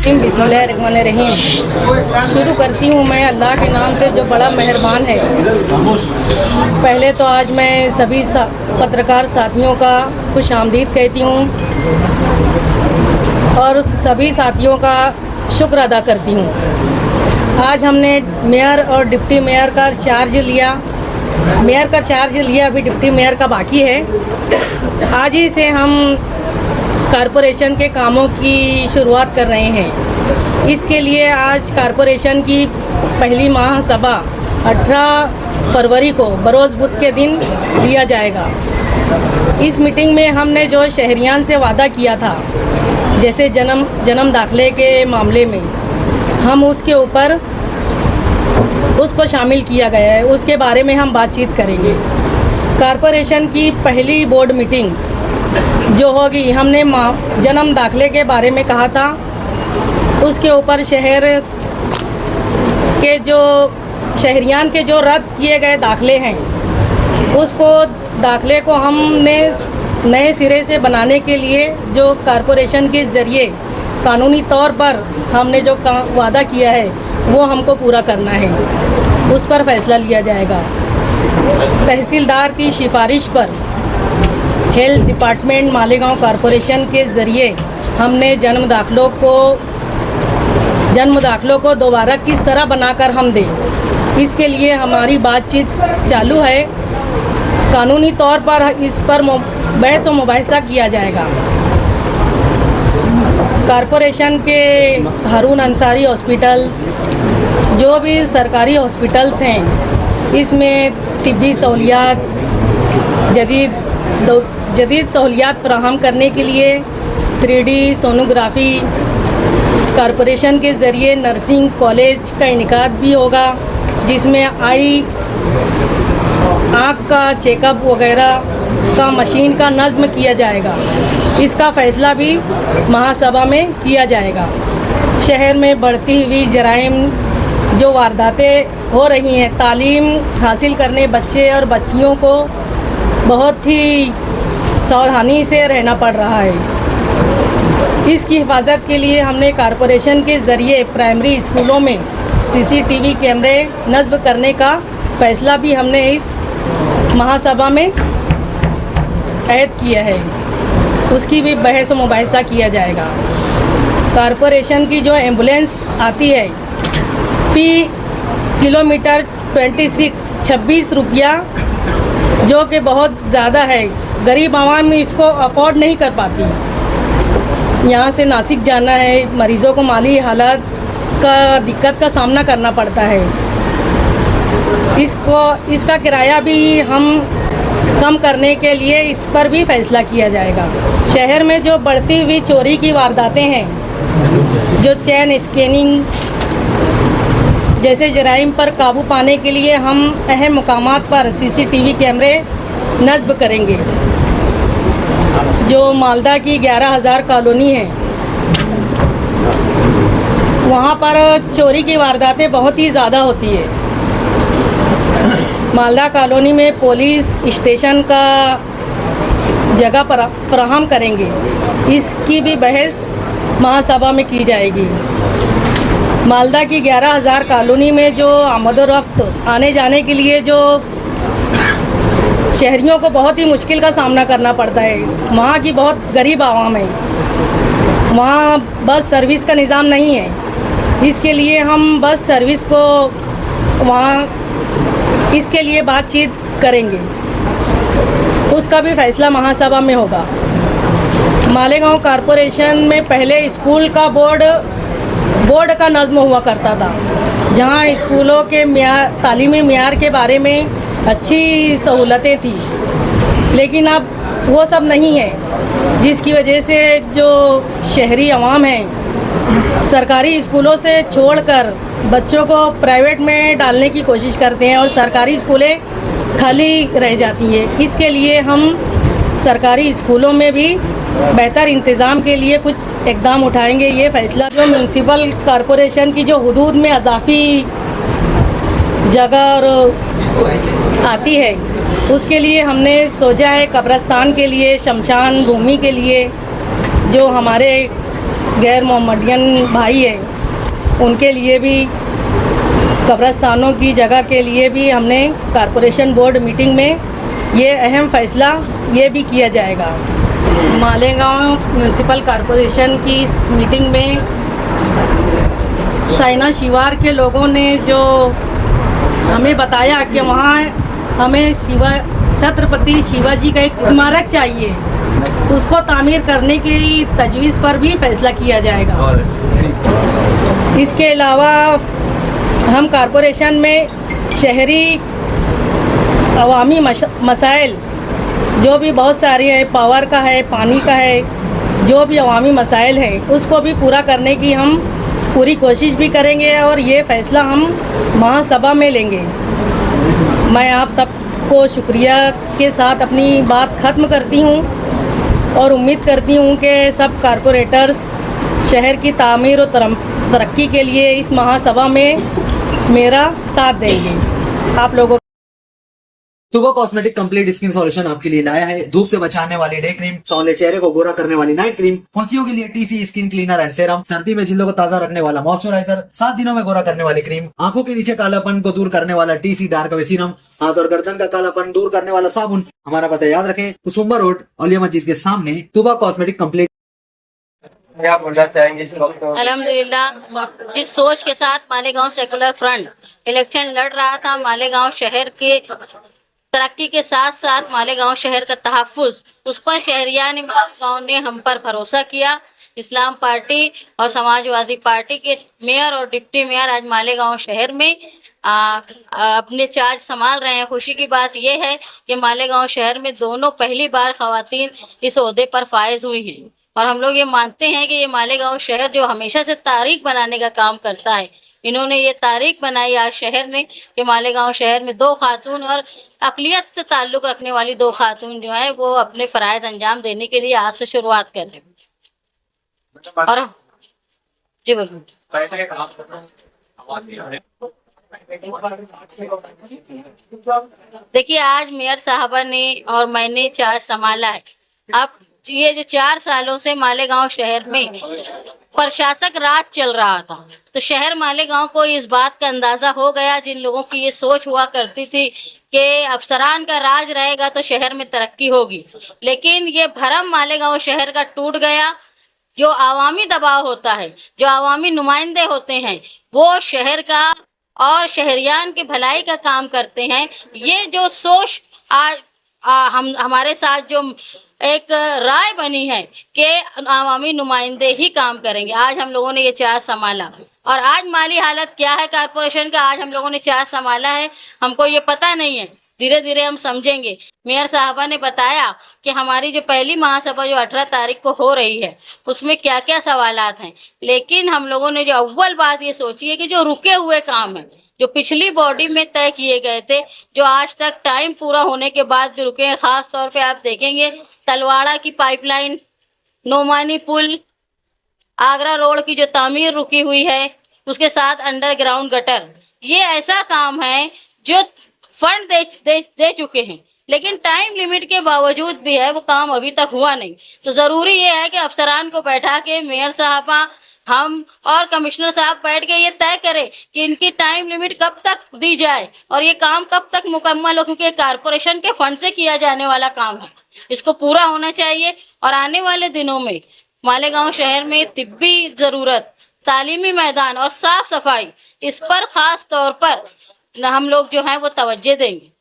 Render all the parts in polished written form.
बिस्मिल्लाहिर्रहमानिर्रहीम। शुरू करती हूँ मैं अल्लाह के नाम से जो बड़ा मेहरबान है। पहले तो आज मैं सभी पत्रकार साथियों का खुश आमदीद कहती हूँ और सभी साथियों का शुक्र अदा करती हूँ। आज हमने मेयर और डिप्टी मेयर का चार्ज लिया। मेयर का चार्ज लिया, अभी डिप्टी मेयर का बाकी है। आज ही से हम कारपोरेशन के कामों की शुरुआत कर रहे हैं। इसके लिए आज कारपोरेशन की पहली महासभा 18 फरवरी को बरोज़ बुध के दिन लिया जाएगा। इस मीटिंग में हमने जो शहरियान से वादा किया था, जैसे जन्म दाखिले के मामले में, हम उसके ऊपर उसको शामिल किया गया है। उसके बारे में हम बातचीत करेंगे। कारपोरेशन की पहली बोर्ड मीटिंग जो होगी, हमने जन्म दाखिले के बारे में कहा था। उसके ऊपर शहर के जो शहरियान के जो रद्द किए गए दाखिले हैं, उसको दाखिले को हमने नए सिरे से बनाने के लिए जो कारपोरेशन के ज़रिए कानूनी तौर पर हमने जो वादा किया है वो हमको पूरा करना है। उस पर फैसला लिया जाएगा। तहसीलदार की सिफारिश पर हेल्थ डिपार्टमेंट मालेगांव कारपोरेशन के ज़रिए हमने जन्म दाखिलों को दोबारा किस तरह बनाकर हम दें, इसके लिए हमारी बातचीत चालू है। कानूनी तौर पर इस पर बहस व मुबाहिसा किया जाएगा। कारपोरेशन के हारून अंसारी हॉस्पिटल्स, जो भी सरकारी हॉस्पिटल्स हैं, इसमें तिब्बी सहूलियात, जदीद सहूलियात फराहम करने के लिए 3D सोनोग्राफ़ी, कारपोरेशन के ज़रिए नर्सिंग कॉलेज का इनेकाद भी होगा, जिसमें आँख का चेकअप वगैरह का मशीन का नज़्म किया जाएगा। इसका फ़ैसला भी महासभा में किया जाएगा। शहर में बढ़ती हुई जराइम, जो वारदातें हो रही हैं, तालीम हासिल करने बच्चे और बच्चियों को बहुत ही सावधानी से रहना पड़ रहा है। इसकी हिफाजत के लिए हमने कारपोरेशन के ज़रिए प्राइमरी स्कूलों में CCTV कैमरे नस्ब करने का फ़ैसला भी हमने इस महासभा में ऐद किया है। उसकी भी बहस व मुबाहिसा किया जाएगा। कारपोरेशन की जो एम्बुलेंस आती है, फ़ी किलोमीटर 26 रुपया, जो कि बहुत ज़्यादा है। गरीब आवाम इसको अफोर्ड नहीं कर पाती। यहाँ से नासिक जाना है, मरीज़ों को माली हालात का दिक्कत का सामना करना पड़ता है। इसका किराया भी हम कम करने के लिए इस पर भी फैसला किया जाएगा। शहर में जो बढ़ती हुई चोरी की वारदातें हैं, जो चेन स्कैनिंग जैसे जराइम पर काबू पाने के लिए हम अहम मुकामात पर CCTV कैमरे नस्ब करेंगे। जो मालदा की 11,000 कॉलोनी है, वहाँ पर चोरी की वारदातें बहुत ही ज़्यादा होती है। मालदा कॉलोनी में पुलिस स्टेशन का जगह पर फराहम करेंगे। इसकी भी बहस महासभा में की जाएगी। मालदा की 11,000 कॉलोनी में जो आमद-ओ-रफ्त आने जाने के लिए जो शहरियों को बहुत ही मुश्किल का सामना करना पड़ता है, वहाँ की बहुत गरीब आवाम है, वहाँ बस सर्विस का निज़ाम नहीं है। इसके लिए हम बस सर्विस को वहाँ इसके लिए बातचीत करेंगे। उसका भी फैसला महासभा में होगा। मालेगांव कारपोरेशन में पहले स्कूल का बोर्ड का नज़्म हुआ करता था, जहां स्कूलों के तालीमी मियार के बारे में अच्छी सहूलतें थी, लेकिन अब वो सब नहीं है, जिसकी वजह से जो शहरी अवाम है सरकारी स्कूलों से छोड़कर बच्चों को प्राइवेट में डालने की कोशिश करते हैं और सरकारी स्कूलें खाली रह जाती हैं। इसके लिए हम सरकारी स्कूलों में भी बेहतर इंतज़ाम के लिए कुछ इक़दाम उठाएंगे। ये फ़ैसला जो म्यूनसिपल कॉरपोरेशन की जो हुदूद में अज़ाफ़ी जगह और आती है, उसके लिए हमने सोचा है कब्रिस्तान के लिए, शमशान भूमि के लिए जो हमारे गैर मोहम्मदियन भाई है उनके लिए भी कब्रस्तानों की जगह के लिए भी हमने कॉरपोरेशन बोर्ड मीटिंग में ये अहम फ़ैसला ये भी किया जाएगा। मालेगांव म्यूनसिपल कॉरपोरेशन की इस मीटिंग में साइना शिवार के लोगों ने जो हमें बताया कि वहाँ हमें छत्रपति शिवाजी का एक स्मारक चाहिए, उसको तामीर करने की तजवीज़ पर भी फैसला किया जाएगा। इसके अलावा हम कॉरपोरेशन में शहरी अवामी मसाइल जो भी बहुत सारी है, पावर का है, पानी का है, जो भी अवामी मसाइल है उसको भी पूरा करने की हम पूरी कोशिश भी करेंगे और ये फ़ैसला हम महासभा में लेंगे। मैं आप सबको शुक्रिया के साथ अपनी बात ख़त्म करती हूँ और उम्मीद करती हूँ कि सब कॉरपोरेटर्स शहर की तामीर और तरक्की के लिए इस महासभा में मेरा साथ देंगे। आप लोगों तुबा कॉस्मेटिक कंप्लीट स्किन सॉल्यूशन आपके लिए लाया है धूप से बचाने वाली डे क्रीम, सौंदर्य चेहरे को गोरा करने वाली नाइट क्रीम, फुंसियों के लिए TC skin cleaner and serum, सर्दी में जिल्लों को ताजा रखने वाला मॉइस्चराइजर, 7 दिनों में गोरा करने वाली क्रीम, आंखों के नीचे कालापन को दूर करने वाला टीसी डार्क वे सीरम, हाथ और गर्दन का कालापन दूर करने वाला साबुन। हमारा पता याद रखें, कुसुम्बा रोड औलिया मस्जिद के सामने तुबा कॉस्मेटिक कंप्लीट। क्या बोलना चाहेंगे इस वक्त? अल्हम्दुलिल्लाह, जिस सोच के साथ मालेगांव सेकुलर फ्रंट इलेक्शन लड़ रहा था, मालेगांव शहर के तरक्की के साथ साथ मालेगांव शहर का तहफ़्फ़ुज़, उस पर शहरियान मालेगांव ने हम पर भरोसा किया। इस्लाम पार्टी और समाजवादी पार्टी के मेयर और डिप्टी मेयर आज मालेगांव शहर में अपने चार्ज संभाल रहे हैं। खुशी की बात यह है कि मालेगांव शहर में दोनों पहली बार ख़वातीन इस ओहदे पर फायज हुई हैं और हम लोग ये मानते हैं कि ये मालेगांव शहर जो हमेशा से तारीख बनाने का काम करता है, इन्होंने ये तारीख बनाई आज शहर ने कि मालेगांव शहर में 2 खातून और अक़लियत से ताल्लुक़ रखने वाली 2 खातून जो है वो अपने फ़राइज़ अंजाम देने के लिए आज से शुरुआत कर रहे हैं। और जी बोलिए। देखिए, आज मेयर साहबा ने और मैंने चार्ज संभाला है। अब ये जो 4 सालों से मालेगांव शहर में प्रशासक राज चल रहा था, तो शहर मालेगांव को इस बात का अंदाज़ा हो गया, जिन लोगों की ये सोच हुआ करती थी कि अफसरान का राज रहेगा तो शहर में तरक्की होगी, लेकिन ये भरम मालेगांव शहर का टूट गया। जो आवामी दबाव होता है, जो आवामी नुमाइंदे होते हैं, वो शहर का और शहरियान की भलाई का काम करते हैं। ये जो सोच आज हमारे साथ जो एक राय बनी है कि आवामी नुमाइंदे ही काम करेंगे, आज हम लोगों ने ये चार्ज संभाला। और आज माली हालत क्या है कॉरपोरेशन का, आज हम लोगों ने चार्ज संभाला है, हमको ये पता नहीं है, धीरे धीरे हम समझेंगे। मेयर साहबा ने बताया कि हमारी जो पहली महासभा जो 18 तारीख को हो रही है उसमें क्या क्या सवालात हैं, लेकिन हम लोगों ने जो अव्वल बात ये सोची है कि जो रुके हुए काम हैं, जो पिछली बॉडी में तय किए गए थे, जो आज तक टाइम पूरा होने के बाद भी रुके हैं, ख़ास तौर पे आप देखेंगे तलवाड़ा की पाइपलाइन, नोमानी पुल, आगरा रोड की जो तामीर रुकी हुई है, उसके साथ अंडरग्राउंड गटर, ये ऐसा काम है जो फंड दे चुके हैं, लेकिन टाइम लिमिट के बावजूद भी है वो काम अभी तक हुआ नहीं। तो ज़रूरी ये है कि अफसरान को बैठा के मेयर साहबा, हम और कमिश्नर साहब बैठ के ये तय करें कि इनकी टाइम लिमिट कब तक दी जाए और ये काम कब तक मुकम्मल हो, क्योंकि कॉरपोरेशन के फंड से किया जाने वाला काम है, इसको पूरा होना चाहिए। और आने वाले दिनों में मालेगांव शहर में तिब्बी ज़रूरत, तालीमी मैदान और साफ़ सफाई, इस पर ख़ास तौर पर हम लोग जो हैं वो तवज्जो देंगे।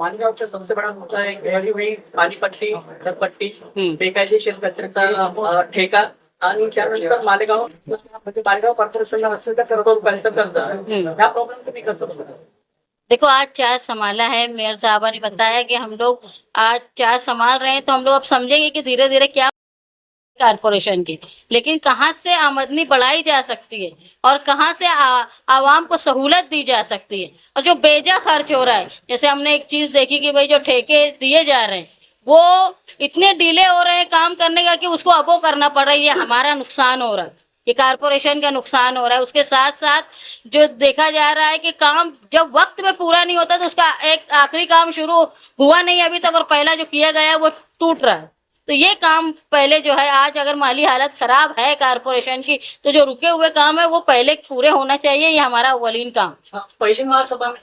मालेगांव का सबसे बड़ा मुद्दा है गहरी हुई पानी पट्टी, पट्टी, बेकायदेशीर कचऱ्याचा ठेका आणि त्यानंतर मालेगाव कॉर्पोरेशनला असलेला करोडो रुपयांचा कर्ज आहे। या प्रॉब्लेम तुम्ही कसं बघता? देखो, आज चार्ज संभाला है, मेयर साहबा ने बताया कि हम लोग आज चार्ज संभाल रहे हैं, तो हम लोग अब समझेंगे कि धीरे धीरे क्या कॉरपोरेशन की, लेकिन कहाँ से आमदनी बढ़ाई जा सकती है और कहाँ से आवाम को सहूलत दी जा सकती है। और जो बेजा खर्च हो रहा है, जैसे हमने एक चीज़ देखी कि भाई जो ठेके दिए जा रहे हैं वो इतने डिले हो रहे हैं काम करने का कि उसको अबो करना पड़ रहा है, ये हमारा नुकसान हो रहा है, ये कॉरपोरेशन का नुकसान हो रहा है। उसके साथ साथ जो देखा जा रहा है कि काम जब वक्त में पूरा नहीं होता तो उसका एक आखिरी काम शुरू हुआ नहीं अभी तक, और पहला जो किया गया है वो टूट रहा है। तो ये काम पहले जो है, आज अगर माली हालत खराब है कारपोरेशन की, तो जो रुके हुए काम है वो पहले पूरे होना चाहिए। ये हमारा अव्वलीन काम। पहिली महासभा में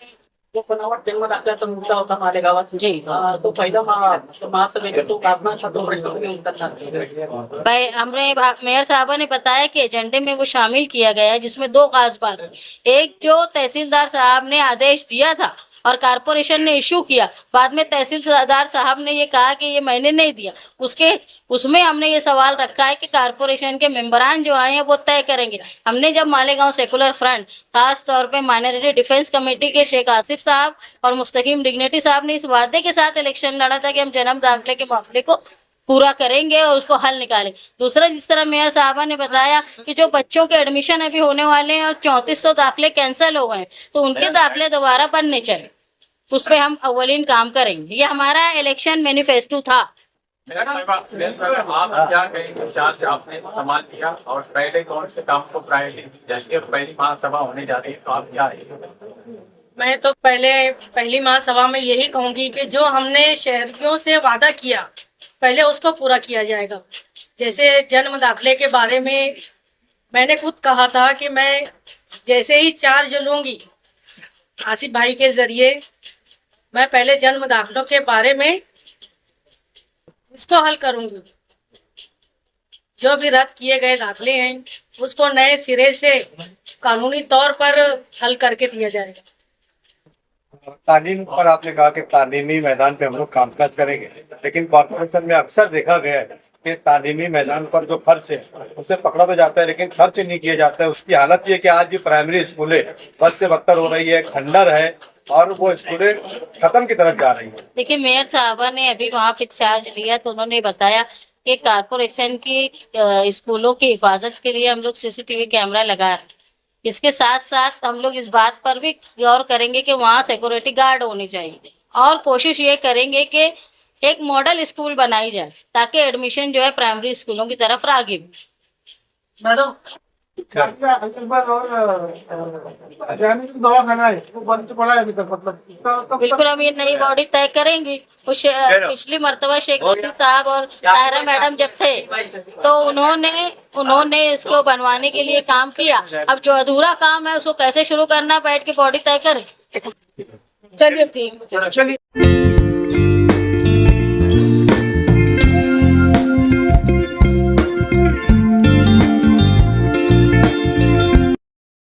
जो बनावट जन्म दाखल्याचा मुद्दा होता मालेगावात जी। तो पहिला महासभेचा तो काढणार था, तो प्रश्न तुम्ही उत्तर सांगितले। हमने मेयर साहबा ने बताया कि एजेंडे में वो शामिल किया गया है, जिसमें दो खास बात है। एक, जो तहसीलदार साहब ने आदेश दिया था और कारपोरेशन ने इशू किया, बाद में तहसीलदार साहब ने ये कहा कि ये मैंने नहीं दिया, उसमें हमने ये सवाल रखा है कि कारपोरेशन के मेंबरान जो आए हैं वो तय करेंगे। हमने जब मालेगांव सेकुलर फ्रंट, खास तौर पे माइनॉरिटी डिफेंस कमेटी के शेख आसिफ साहब और मुस्तकीम डिग्निटी साहब ने इस वादे के साथ इलेक्शन लड़ा था कि हम जन्म दाखिले के मामले को पूरा करेंगे और उसको हल निकालें। दूसरा, जिस तरह मेयर साहबा ने बताया कि जो बच्चों के एडमिशन अभी होने वाले हैं और 3400 दाखिले कैंसिल हो गए, तो उनके दाखिले दोबारा बनने चाहिए, उस पर हम अव्वलीन काम करेंगे। ये हमारा इलेक्शन मैनिफेस्टो था। मेयर साहब, आप क्या कहेंगे, चार्ज आपने संभाल लिया और पहले कौन से काम को प्रायोरिटी दी जाएगी? पहली महासभा होने जा रही है, तो आप क्या मैं तो पहली महासभा में यही कहूंगी कि जो हमने शहरियों से वादा किया पहले उसको पूरा किया जाएगा। जैसे जन्म दाखिले के बारे में मैंने खुद कहा था कि मैं जैसे ही चार्ज लूंगी आसिफ भाई के जरिए, मैं पहले जन्म दाखिलों के बारे में इसको हल करूंगी। जो भी रद्द किए गए दाखिले हैं उसको नए सिरे से कानूनी तौर पर हल करके दिया जाएगा। तालीम पर आपने कहा कि तालीमी मैदान पे हम लोग कामकाज करेंगे, लेकिन कॉर्पोरेशन में अक्सर देखा गया है कि तालीमी मैदान पर जो खर्च है उसे पकड़ा तो जाता है लेकिन खर्च नहीं किया जाता है। उसकी हालत ये कि आज भी प्राइमरी स्कूलें बद से बदतर हो रही है, खंडर है और वो स्कूलें खत्म की तरफ जा रही है। देखिए, मेयर साहबा ने अभी वहाँ पे चार्ज लिया तो उन्होंने बताया कि कारपोरेशन की स्कूलों की हिफाजत के लिए हम लोग CCTV कैमरा लगा रहे हैं। इसके साथ साथ हम लोग इस बात पर भी गौर करेंगे कि वहाँ सिक्योरिटी गार्ड होनी चाहिए और कोशिश ये करेंगे कि एक मॉडल स्कूल बनाई जाए ताकि एडमिशन जो है प्राइमरी स्कूलों की तरफ रागिब। मैडम, दवाखाना है वो बंद पड़ा है अभी तक, मतलब इसका बिल्कुल हम ये नई बॉडी तय करेंगी। पिछली मरतबा शेख रशीद साहब और ताहिरा मैडम जब थे तो उन्होंने इसको बनवाने के लिए काम किया। अब जो अधूरा काम है उसको कैसे शुरू करना, बैठ के बॉडी तय करें। चलिए ठीक। चलिए।